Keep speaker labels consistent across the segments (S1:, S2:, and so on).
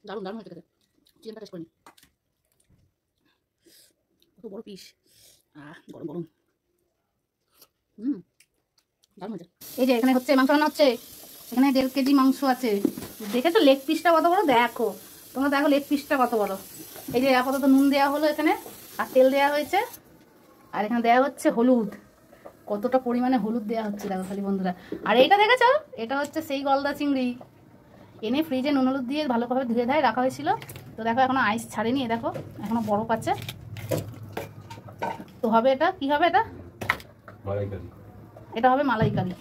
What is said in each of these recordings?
S1: দারুণ দারুণ হয়েছে খেতে। চিকেনটা টেস্ট করিনি, কত বড় পিস। গরম গরম। দারুণ হয়েছে। এই যে এখানে হচ্ছে মাংস রান্না হচ্ছে, এখানে 1.5 কেজি মাংস আছে। দেখেছো লেগ পিসটা কত বড়? দেখো তোমরা, দেখো লেগ পিসটা কত বড়। এই যে আপাতত নুন দেওয়া হলো এখানে, আর তেল দেওয়া হয়েছে, আর এখানে দেওয়া হচ্ছে হলুদ। কতটা পরিমাণে হলুদ দেওয়া হচ্ছে দেখো খালি বন্ধুরা। আর এইটা দেখেছো, এটা হচ্ছে সেই গলদা চিংড়ি, এনে ফ্রিজে নুন হলুদ দিয়ে ভালোভাবে ধুয়ে ধায় রাখা হয়েছিল। তো দেখো এখনো আইস ছাড়েনি, দেখো এখনো বরফ আছে। তো হবে এটা কি হবে? এটা হবে মালাইকারি,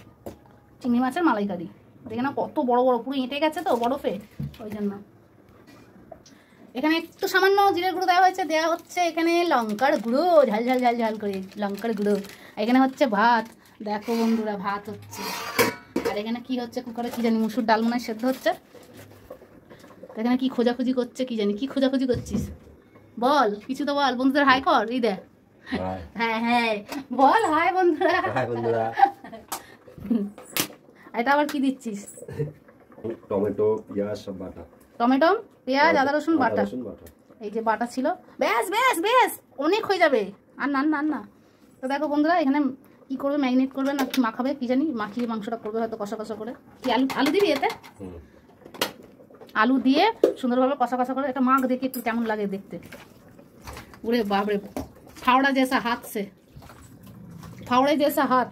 S1: চিংড়ি মাছের মালাইকারি। দেখে না কত বড় বড়, পুরো এঁটে গেছে তো বরফে, ওই জন্য। এখানে একটু সামান্য জিরের গুঁড়ো দেওয়া হয়েছে, দেওয়া হচ্ছে এখানে লঙ্কার গুঁড়ো, ঝাল ঝাল ঝাল ঝাল করে লঙ্কার গুঁড়ো। এখানে হচ্ছে ভাত, দেখো বন্ধুরা ভাত হচ্ছে। আর এখানে কি হচ্ছে কুকারে কি জানি, মুসুর ডাল মনে হয় সেদ্ধ হচ্ছে। এখানে কি খোঁজাখুঁজি করছে কি জানি, কি খোঁজাখুঁজি করছিস বল, কিছু তো বল। বন্ধুদের হাই কর, এই দেখ। হ্যাঁ হ্যাঁ বল হাই বন্ধুরা। এটা আবার কি দিচ্ছিস?
S2: টমেটো পেঁয়াজ সব বাটা,
S1: টমেটো পেঁয়াজ আদা রসুন বাটা। এই যে বাটা ছিল, ব্যাস ব্যাস ব্যাস অনেক হয়ে যাবে। আর না না না। তো দেখো বন্ধুরা এখানে কি করবে, ম্যারিনেট করবে না মাখাবে কি জানি, মাখিয়ে মাংসটা করবে হয়তো কষা কষা করে। কি আলু আলু দিবি এতে? আলু দিয়ে সুন্দরভাবে কষা কষা করে। এটা মাখ দেখি একটু কেমন লাগে দেখতে। उरे बाप रे, फावड़ा जैसा हाथ से, फावड़े जैसा हाथ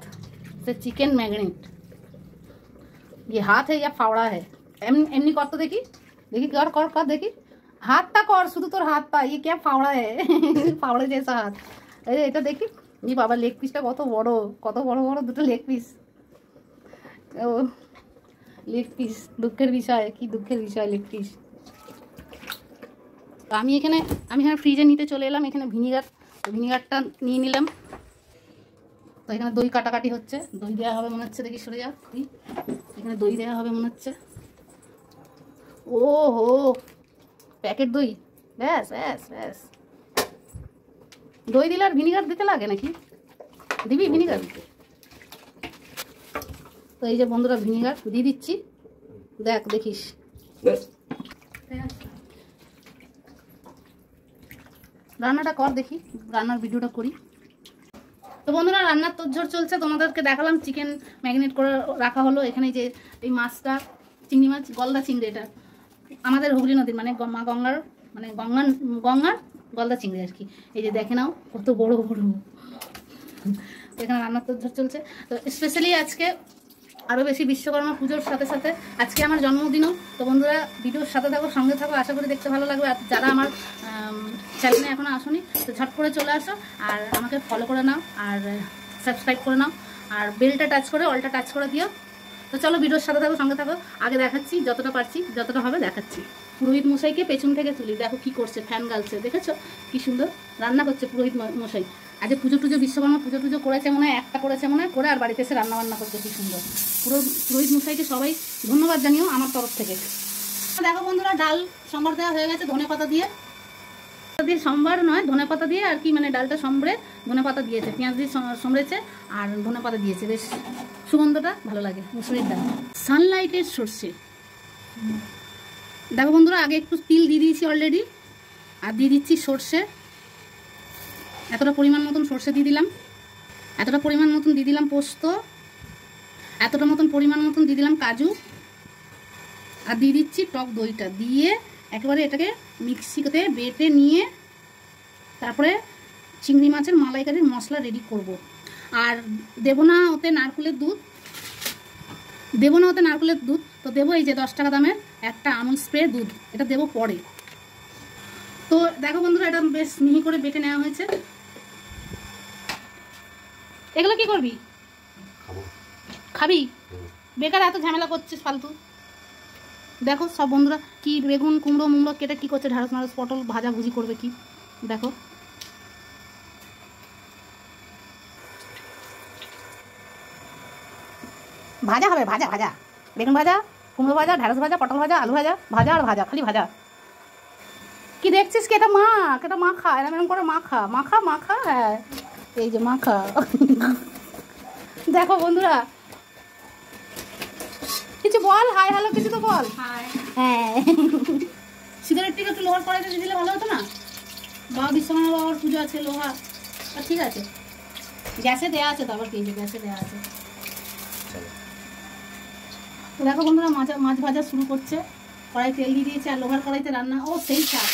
S1: से चिकन मैग्नेट। ये हाथ है या फावड़ा है? एमनी कर तो देखी, देखी कर कर कर देखी, हाथटा कर शुद्ध तोर हाथटा, ये क्या फावड़ा है? फावड़े जैसा हाथ। अरे এটা দেখি, এই বাবা লেগ পিসটা কত বড়, কত বড় বড় দুটো লেগ পিস। ও লেগ পিস, দুঃখের বিষয়, কি দুঃখের বিষয় লেগ পিস। আমি এখানে ফ্রিজে নিতে চলে এলাম। এখানে ভিনিগারটা নিয়ে নিলাম। তো এখানে দই কাটাকাটি হচ্ছে, দই দেওয়া হবে মনে হচ্ছে, দেখি সরে যাও, এখানে দই দেওয়া হবে মনে হচ্ছে। ও হো প্যাকেট দই, ব্যাস ব্যাস ব্যাস। দই দিলে আর ভিনিগার দিতে লাগে নাকি? দিবি ভিনিগার? তো এই যে বন্ধুরা ভিনিগার দিয়ে দিচ্ছি, দেখ দেখিস। রান্নাটা কর দেখি, রান্নার ভিডিওটা করি। তো বন্ধুরা রান্নার তোড়জোড় চলছে, তোমাদেরকে দেখালাম চিকেন ম্যারিনেট করে রাখা হলো। এখানে যে এই মাছটা, চিংড়ি মাছ, গলদা চিংড়ি, এটা আমাদের হুগলি নদীর মানে মা গঙ্গার, মানে গঙ্গার গলদা চিংড়ি আর কি। এই যে দেখে নাও কত বড় বড়। এখানে রান্নার তোড়জোড় চলছে। তো স্পেশালি আজকে আরও বেশি বিশ্বকর্মা পুজোর সাথে সাথে আজকে আমার জন্মদিনও। তো বন্ধুরা ভিডিওর সাথে থাকো, সঙ্গে থাকো, আশা করি দেখতে ভালো লাগবে। আর যারা আমার চ্যানেলে এখনও আসোনি তো ঝট করে চলে আসো, আর আমাকে ফলো করে নাও, আর সাবস্ক্রাইব করে নাও, আর বেলটা টাচ করে অলটা টাচ করে দিও। তো চলো ভিডিওর সাথে থাকো, সঙ্গে থাকো। আগে দেখাচ্ছি যতটা পারছি, যতটা হবে দেখাচ্ছি। পুরোহিত মশাইকে পেছন থেকে তুলি, দেখো কি করছে, ফ্যান গালছে, দেখেছো কি সুন্দর রান্না করছে পুরোহিত মশাই। আজ পুজো টুজো, বিশ্বকর্মা পুজো টুজো করেছে মনে হয়, একটা করেছে মনে হয়, করে আর বাড়িতে এসে রান্না বান্না করছে কি সুন্দর। পুরোহিত মশাইকে সবাই ধন্যবাদ জানিও আমার তরফ থেকে। দেখো বন্ধুরা ডাল সম্বার দেওয়া হয়ে গেছে ধনে পাতা দিয়ে, সম্বার নয় ধনে পাতা দিয়ে আর কি, মানে ডালটা সম্বরে ধনে পাতা দিয়েছে, পেঁয়াজ দিয়ে সম্বরেছে আর ধনে পাতা দিয়েছে, বেশ সুগন্ধটা ভালো লাগে। মুসুরির ডাল, সানলাইটের সর্ষে। দেখো বন্ধুরা আগে একটু তিল দিয়ে দিয়েছি অলরেডি, আর দিয়ে দিচ্ছি সর্ষে। এতটা পরিমাণ মতন সর্ষে দিয়ে দিলাম, এতটা পরিমাণ মতন দিয়ে দিলাম পোস্ত, এতটা মতন পরিমাণ মতন দিয়ে দিলাম কাজু, আর দিয়ে দিচ্ছি টক দইটা। দিয়ে একেবারে এটাকে মিক্সিতে বেটে নিয়ে তারপরে চিংড়ি মাছের মালাইকারির মশলা রেডি করব। আর দেবো না ওতে নারকেলের দুধ, দেবো না ওতে নারকেলের দুধ, তো দেবো এই যে 10 টাকা দামের একটা আমুল স্প্রে দুধ, এটা দেবো পরে। তো দেখো বন্ধুরা এটা বেশ মিহি করে বেটে নেওয়া হয়েছে। এগুলো কি করবি? খাবি? বেকার এত ঝামেলা করছিস ফালতু। দেখো সব বন্ধুরা কি বেগুন কুমড়ো মুমড়ো কেটে কি করছে, ঢাড়স নাড়স পটল ভাজা ভুজি করবে কি, দেখো। ভাজা হবে, ভাজা ভাজা, বেগুন ভাজা, কুমড়ো ভাজা, ঢাড়স ভাজা, পটল ভাজা, আলু ভাজা, ভাজা আর ভাজা, খালি ভাজা। কি দেখছিস কি? এটা মাখ, এটা মাখা, এরকম করে মাখা মাখা মাখা। হ্যাঁ এই যে মাখা। দেখো বন্ধুরা কিছু বল, হাই হ্যালো কিছু তো বল। হ্যাঁ সিগারেট টিকে একটু লোহার কড়াইতে দিলে ভালো হতো না? বাবা বিশ্বকর্মা বাবার পুজো আছে, লোহা ঠিক আছে, গ্যাসে দেওয়া আছে তো, আবার কি গ্যাসে দেওয়া আছে। তো দেখো বন্ধুরা মাছ ভাজা শুরু করছে, কড়াই তেল দিয়ে দিয়েছে, আর লোহার কড়াইতে রান্না, ও সেই স্বাদ,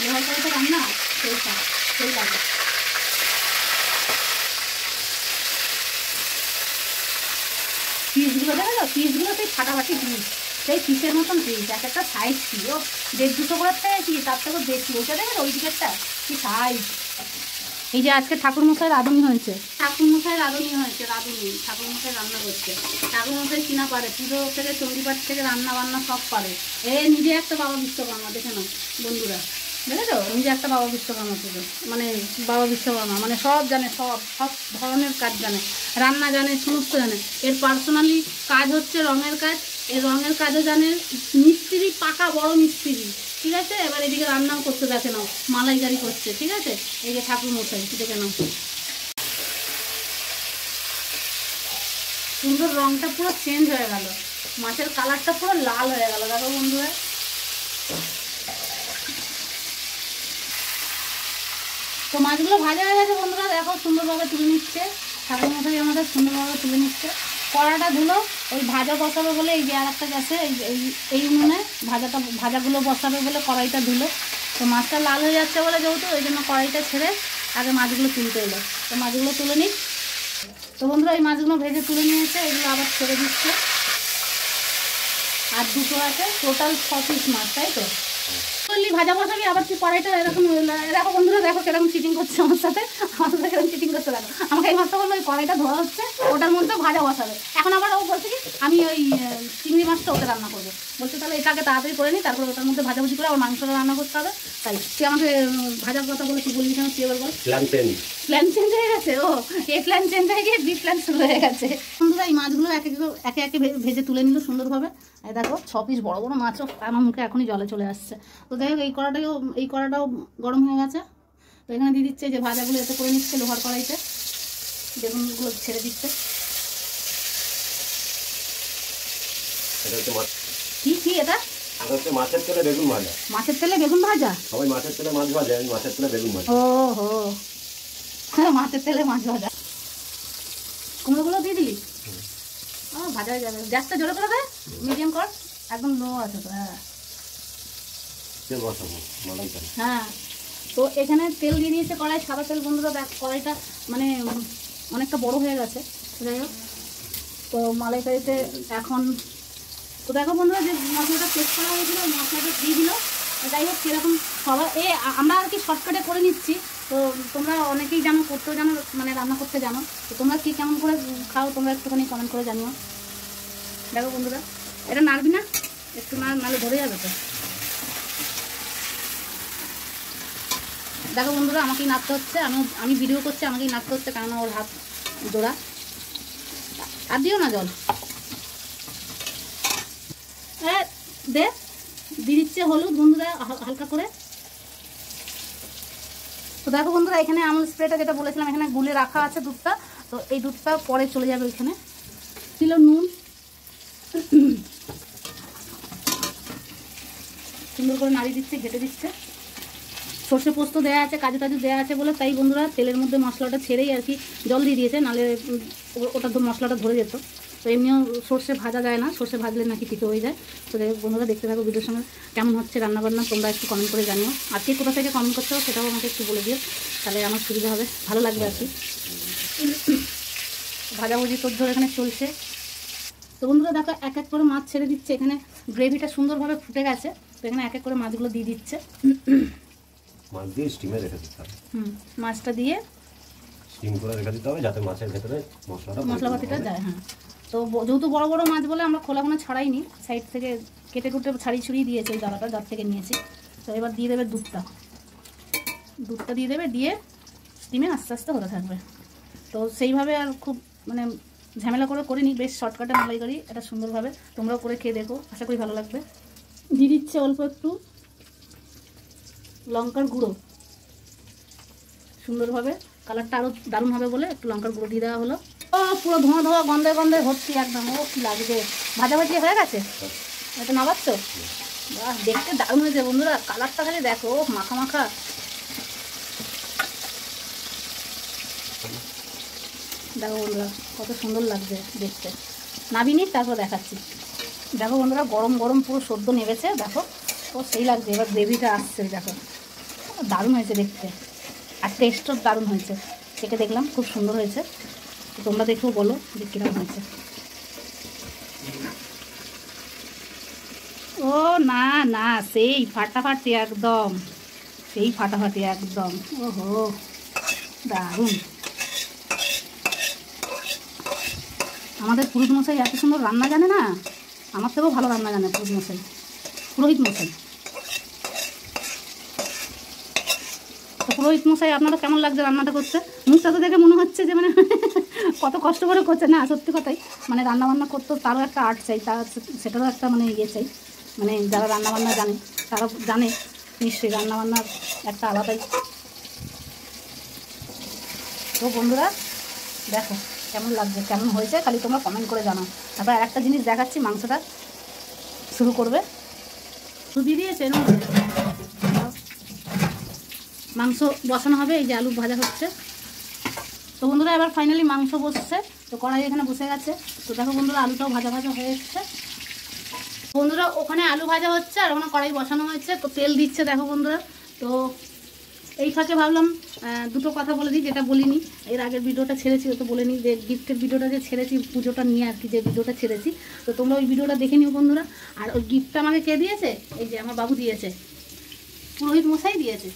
S1: লোহার কড়াইতে রান্না সেই স্বাদ, সেই লাগে। পিসগুলো দেখো, পিসগুলো সেই ফাটাফাটি পিস, সেই পিসের মতন পিস, এক একটা সাইজ ছিল 150-200 করার থেকে কি তার থেকেও বেশি। ওইটা দেখো ওই দিকেরটা কি সাইজ। এই যে আজকে ঠাকুরমশাই রাঁধুনি হয়েছে, ঠাকুরমশাই রাঁধুনি হয়েছে, রাঁধুনি ঠাকুরমশাই রান্না করছে। ঠাকুরমশাই কিনা পারে, পুজো থেকে চণ্ডীপাঠ থেকে রান্না বান্না সব পারে। নিজে একটা বাবা বিশ্বকর্মা, দেখে নাও বন্ধুরা, দেখেছো, নিজে একটা বাবা বিশ্বকর্মা পুজো, মানে বাবা বিশ্বকর্মা মানে সব জানে, সব সব ধরনের কাজ জানে, রান্না জানে, সমস্ত জানে। এর পার্সোনালি কাজ হচ্ছে রঙের কাজ, এর রঙের কাজও জানে, মিস্ত্রি, পাকা বড় মিস্ত্রি, ঠিক আছে। এবার এদিকে রান্নাও করতে, দেখে নাও মালাইকারি করছে, ঠিক আছে। এই যে ঠাকুর মশাই, দেখে নাও সুন্দর, রংটা পুরো চেঞ্জ হয়ে গেল, মাছের কালারটা পুরো লাল হয়ে গেল, দেখো বন্ধুরা। তো মাছগুলো ভাজা হয়ে গেছে বন্ধুরা, দেখো সুন্দরভাবে তুলে নিচ্ছে ঠাকুর মশাই আমাদের, সুন্দরভাবে তুলে নিচ্ছে। কড়াটা ধুলো, ওই ভাজা বসাবে বলে এই যে আর একটা গ্যাসে এই উনুনে ভাজাগুলো বসাবে বলে কড়াইটা ধুলো। তো মাছটা লাল হয়ে যাচ্ছে বলে যেহেতু, ওই জন্য কড়াইটা ছেড়ে আগে মাছগুলো তুলতে এলো। তো মাছগুলো তুলে নিই। তো বন্ধুরা এই মাছগুলো ভেজে তুলে নিয়েছে, এগুলো আবার ছেড়ে দিচ্ছে। আর দুটো আছে, টোটাল 6 পিস মাছ, তাই তো? করলি ভাজা বসাবি, আবার তুই কড়াইটা এরকম, দেখো বন্ধুরা, দেখো সেরকম চিটিং করছে আমার সাথে, আমার সাথে সেরকম চিটিং করতে দেখো। আমাকে এই মাছটা বললো ওই কড়াইটা ধোয়া হচ্ছে, ওটার মধ্যে ভাজা বসাবে। এখন আবার ও বলছে কি আমি ওই চিংড়ি মাছটা ওকে রান্না করবো, বলছে তাহলে এটাকে তাড়াতাড়ি করে নিই, তারপরে ওটার মধ্যে ভাজাভুজি করে আবার মাংসটা রান্না করতে হবে। তাই তুই আমাকে ভাজার কথা বলে তুই বললি কেন, তুই এবার বল। প্ল্যান চেঞ্জ হয়ে গেছে, ও এই প্ল্যান চেঞ্জ হয়ে গিয়ে বি প্ল্যান শুরু হয়ে গেছে। বন্ধুরা এই মাছগুলো একে একে ভেজে তুলে নিল সুন্দরভাবে। এই দেখো 6 পিস বড় বড় মাছও, আমার মুখে এখনই জলে চলে আসছে। তো দেখো এই কড়াটাও গরম হয়ে গেছে। তো এখানে দিয়ে দিচ্ছে যে ভাজাগুলো এতে করে নিচ্ছে লোহার কড়াইতে, বেগুনগুলো ছেড়ে দিচ্ছে। কি এটা?
S2: মাছের তেলে বেগুন ভাজা।
S1: মাছের তেলে বেগুন ভাজা?
S2: সবাই মাছের তেলে মাছ ভাজে, আমি মাছের তেলে বেগুন ভাজা।
S1: ও হো, মাছের তেলে মাছ ভাজা। কুমড়োগুলো দিয়ে দিলি? ভাজা হয়ে যাবে। গ্যাসটা জোরে করে দেয়, মিডিয়াম কর, একদম লো আছে তো। হ্যাঁ, তো এখানে তেল দিয়ে দিয়েছে কড়াই, সাদা তেল বন্ধুরা। দেখ কড়াইটা মানে অনেকটা বড় হয়ে গেছে, যাই হোক। তো মালাইকারিতে এখন তো দেখো বন্ধুরা যে মশলাটা পেস্ট করা হয়েছিল, মশলাটা দিয়ে দিল। যাই হোক সেরকম সবাই আমরা আর কি শর্টকাটে করে নিচ্ছি। তো তোমরা অনেকেই জানো, করতেও জানো, মানে রান্না করতে জানো। তো তোমরা কি কেমন করে খাও তোমরা একটুখানি কমেন্ট করে জানিও। দেখো বন্ধুরা, এটা নাড়বি না, একটু নাড়লে ধরে যাবে তো। দেখো বন্ধুরা আমাকেই নাড়তে হচ্ছে, আমি ভিডিও করছি, আমাকেই নাড়তে হচ্ছে, কেননা ওর হাত জোড়া। আর দিও না জল, দিয়ে দিচ্ছে হলুদ বন্ধুরা হালকা করে। তো দেখো বন্ধুরা এখানে আমুল স্প্রেটা যেটা বলেছিলাম, এখানে গুলে রাখা আছে দুধটা। তো এই দুধটা পরে চলে যাবে ওইখানে। ছিল নুন, সুন্দর করে নাড়িয়ে দিচ্ছে, ঘেটে দিচ্ছে। সর্ষে পোস্ত দেওয়া আছে, কাজু টাজু দেওয়া আছে বলে তাই বন্ধুরা তেলের মধ্যে মশলাটা ছেড়েই আর কি জল দিয়ে দিয়েছে, নাহলে ওটা তো মশলাটা ধরে যেত। তো এমনিও সর্ষে ভাজা যায় না, সর্ষে ভাজলে নাকি তিতো হয়ে যায়। তো বন্ধুরা দেখতে থাকো ভিডিওর সঙ্গে কেমন হচ্ছে রান্নাবান্না, তোমরা একটু কমেন্ট করে জানিও। আর কে কোথা থেকে কমেন্ট করতে হবে সেটাও আমাকে একটু বলে দিও, তাহলে আমার সুবিধা হবে, ভালো লাগবে আর কি। ভাজাভুজি তোর ধরে এখানে চলছে। তো বন্ধুরা দেখো এক এক করে মাছ ছেড়ে দিচ্ছে, এখানে গ্রেভিটা সুন্দরভাবে ফুটে গেছে। তো এখানে এক এক করে মাছগুলো দিয়ে দিচ্ছে।
S2: মাছ দিয়ে স্টিমে রেখে দিতে হবে।
S1: মাছটা দিয়ে
S2: স্টিম করে রেখে দিতে হবে যাতে মাছের ভেতরে
S1: মশলাপাতিটা যায়। হ্যাঁ, তো যেহেতু বড় বড় মাছ বলে আমরা খোলা কোনো ছাড়াইনি, সাইড থেকে কেটে কুটে ছাড়িয়ে ছড়িয়ে দিয়েছে ওই দাঁড়াটা, যার থেকে নিয়েছি। তো এবার দিয়ে দেবে দুধটা দিয়ে দেবে, দিয়ে স্টিমে আস্তে আস্তে হতে থাকবে। তো সেইভাবে আর খুব মানে ঝামেলা করে করিনি, বেশ শর্টকাটে মালাইকারি, এটা সুন্দরভাবে তোমরাও করে খেয়ে দেখো, আশা করি ভালো লাগবে। দিয়ে দিচ্ছে অল্প একটু লঙ্কার গুঁড়ো, সুন্দরভাবে কালারটা আরও দারুণ হবে বলে একটু লঙ্কার গুঁড়ো দিয়ে দেওয়া হলো। ও পুরো ধোঁয়া ধোঁয়া গন্ধে গন্ধে ভর্তি একদম, ও কি লাগবে। ভাজাভাজি হয়ে গেছে, এটা নামাচ্ছ? বাহ, দেখতে দারুণ হয়েছে বন্ধুরা, কালারটা খালি দেখো, মাখা মাখা। দেখো বন্ধুরা কত সুন্দর লাগছে দেখতে। নাবিনি তারপর দেখাচ্ছি। দেখো বন্ধুরা গরম গরম পুরো সদ্য নেবেছে, দেখো তো সেই লাগছে। এবার গ্রেভিটা আসছে, দেখো দারুণ হয়েছে দেখতে, আর টেস্টও দারুণ হয়েছে। চেখে দেখলাম খুব সুন্দর হয়েছে, তোমরা দেখেও বলো যে কীরকম হয়েছে। ও না না, সেই ফাটাফাটি একদম, সেই ফাটাফাটি একদম। ওহো দারুণ। আমাদের পুরোহিত মশাই এত সুন্দর রান্না জানে না, আমার থেকেও ভালো রান্না জানে পুরোহিত মশাই। তো পুরোহিত মশাই আপনারা কেমন লাগছে রান্নাটা করতে? মুখটা তো দেখে মনে হচ্ছে যে মানে কত কষ্ট করে করছে। না সত্যি কথাই, মানে রান্নাবান্না করতে তারও একটা আর্ট চাই, তার সেটারও একটা মানে ইয়ে চাই। মানে যারা রান্নাবান্না জানে তারা জানে নিশ্চয়ই রান্নাবান্নার একটা আলাদাই। তো বন্ধুরা দেখো কেমন লাগছে, কেমন হয়েছে খালি তোমরা কমেন্ট করে জানাও। তারপর আর একটা জিনিস দেখাচ্ছি, মাংসটা শুরু করবে। দিয়ে দিয়েছে এর মধ্যে মাংস বসানো হবে। এই যে আলু ভাজা হচ্ছে। তো বন্ধুরা এবার ফাইনালি মাংস বসছে। তো কড়াই এখানে বসে গেছে। তো দেখো বন্ধুরা আলুটাও ভাজা ভাজা হয়ে এসছে। বন্ধুরা ওখানে আলু ভাজা হচ্ছে আর ওখানে কড়াই বসানো হয়েছে। তো তেল দিচ্ছে দেখো বন্ধুরা। তো এই ফাঁকে ভাবলাম দুটো কথা বলে দিই, যেটা বলিনি এর আগের ভিডিওটা ছেড়েছি, তো বলে নিই যে গিফটের ভিডিওটা যে ছেড়েছি পুজোটা নিয়ে আর কি, যে ভিডিওটা ছেড়েছি, তো তোমরা ওই ভিডিওটা দেখে নিও বন্ধুরা। আর ওই গিফটটা আমাকে কে দিয়েছে? এই যে আমার বাবু দিয়েছে, পুরোহিত মশাই দিয়েছে।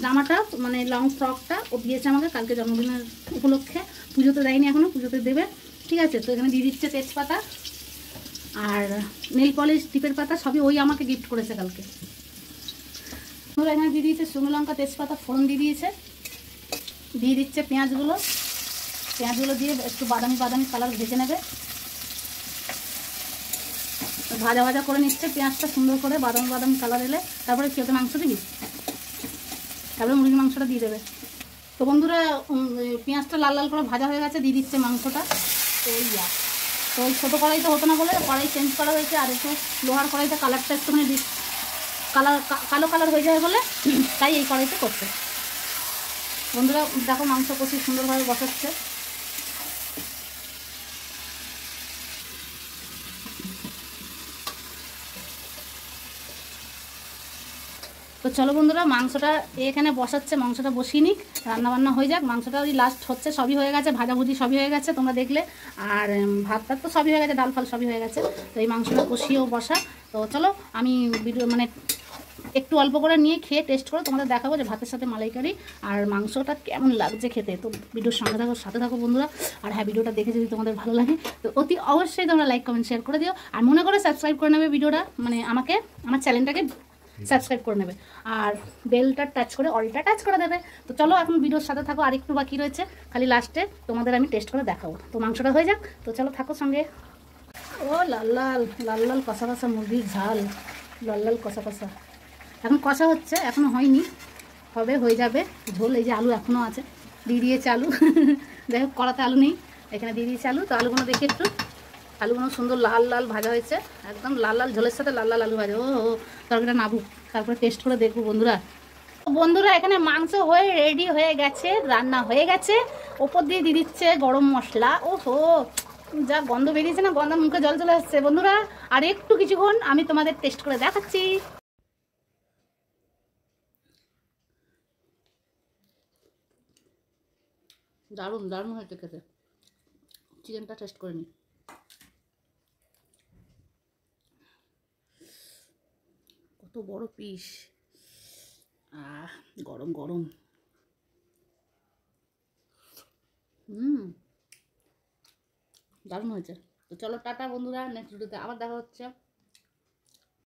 S1: জামাটা মানে লং ফ্রকটা ও দিয়েছে আমাকে কালকে জন্মদিনের উপলক্ষে। পুজোতে দেয়নি এখনও, পুজোতে দেবে, ঠিক আছে। তো এখানে দিয়ে দিচ্ছে তেজপাতা আর নেল পলিশ টিপের পাতা, সবই ওই আমাকে গিফট করেছে কালকে। ওরা এখানে দিয়ে দিয়েছে শুকনো লঙ্কা তেজপাতা ফোড়ন দিয়ে দিয়েছে। দিয়ে দিচ্ছে পেঁয়াজগুলো। পেঁয়াজগুলো দিয়ে একটু বাদামি বাদামি কালার ভেজে নেবে। ভাজা ভাজা করে নিচ্ছে পেঁয়াজটা সুন্দর করে, বাদামি বাদামি কালার এলে তারপরে খেতে মাংস দিবি, তারপরে মুরগির মাংসটা দিয়ে দেবে। তো বন্ধুরা পেঁয়াজটা লাল লাল করে ভাজা হয়ে গেছে, দিয়ে দিচ্ছে মাংসটা। তো তো ওই ছোটো কড়াইতে হতো না বলে কড়াই চেঞ্জ করা হয়েছে। আর একটু লোহার কড়াইতে কালারটা একটুখানি কালো কালার হয়ে যায় বলে তাই এই কড়াইতে করছে। বন্ধুরা দেখো মাংস কষি সুন্দরভাবে বসাচ্ছে। তো চলো বন্ধুরা মাংসটা এখানে বসাচ্ছে, মাংসটা বসিয়ে নিক, রান্নাবান্না হয়ে যাক। মাংসটা ওই লাস্ট হচ্ছে, সবই হয়ে গেছে, ভাজাভুজি সবই হয়ে গেছে তোমরা দেখলে। আর ভাতটা তো সবই হয়ে গেছে, ডাল ফাল সবই হয়ে গেছে। তো এই মাংসটা কষিয়েও বসা। তো চলো আমি ভিডিও মানে একটু অল্প করে নিয়ে খেয়ে টেস্ট করে তোমাদের দেখাবো যে ভাতের সাথে মালাইকারি আর মাংসটা কেমন লাগছে খেতে। তো ভিডিওর সাথে থাকো বন্ধুরা। আর হ্যাঁ, ভিডিওটা দেখে যদি তোমাদের ভালো লাগে তো অতি অবশ্যই তোমরা লাইক কমেন্ট শেয়ার করে দিও। আর মনে করে সাবস্ক্রাইব করে নেবে ভিডিওটা, মানে আমার চ্যানেলটাকে সাবস্ক্রাইব করে নেবে। আর বেলটা টাচ করে অলটা টাচ করে দেবে। তো চলো এখন ভিডিওর সাথে থাকো, আর একটু বাকি রয়েছে, খালি লাস্টে তোমাদের আমি টেস্ট করে দেখাবো। তো মাংসটা হয়ে যাক, তো চলো থাকো সঙ্গে। ও লাল লাল লাল লাল কষা কষা মুরগির ঝাল, লাল লাল কষা কষা। এখন কষা হচ্ছে, এখনও হয়নি, হয়ে যাবে ঝোল। এই যে আলু এখনও আছে, দিয়ে দিয়েছে আলু দেখো কড়াতে আলু নেই, এখানে দিয়ে দিয়েছে আলু। তো আলুগুলো দেখি একটু, আলুগুলো সুন্দর লাল লাল ভাজা হয়েছে, একদম লাল লাল ঝোলের সাথে লাল লাল আলু ভাজা। ও তরকারিটা নাবুক, তারপরে টেস্ট করে দেখবো বন্ধুরা। বন্ধুরা এখানে মাংস হয়ে রেডি হয়ে গেছে, রান্না হয়ে গেছে। ওপর দিয়ে দিয়ে দিচ্ছে গরম মশলা। ওহো যা গন্ধ বেরিয়েছে না, গন্ধ মুখে জল চলে আসছে বন্ধুরা। আর একটু কিছুক্ষণ আমি তোমাদের টেস্ট করে দেখাচ্ছি। দারুণ দারুণ হয়েছে খেতে। চিকেনটা টেস্ট করে নিই। কত বড় পিস, গরম গরম। দারুণ হয়েছে। তো চলো টাটা বন্ধুরা, নেক্সট ভিডিওতে আবার দেখা হচ্ছে।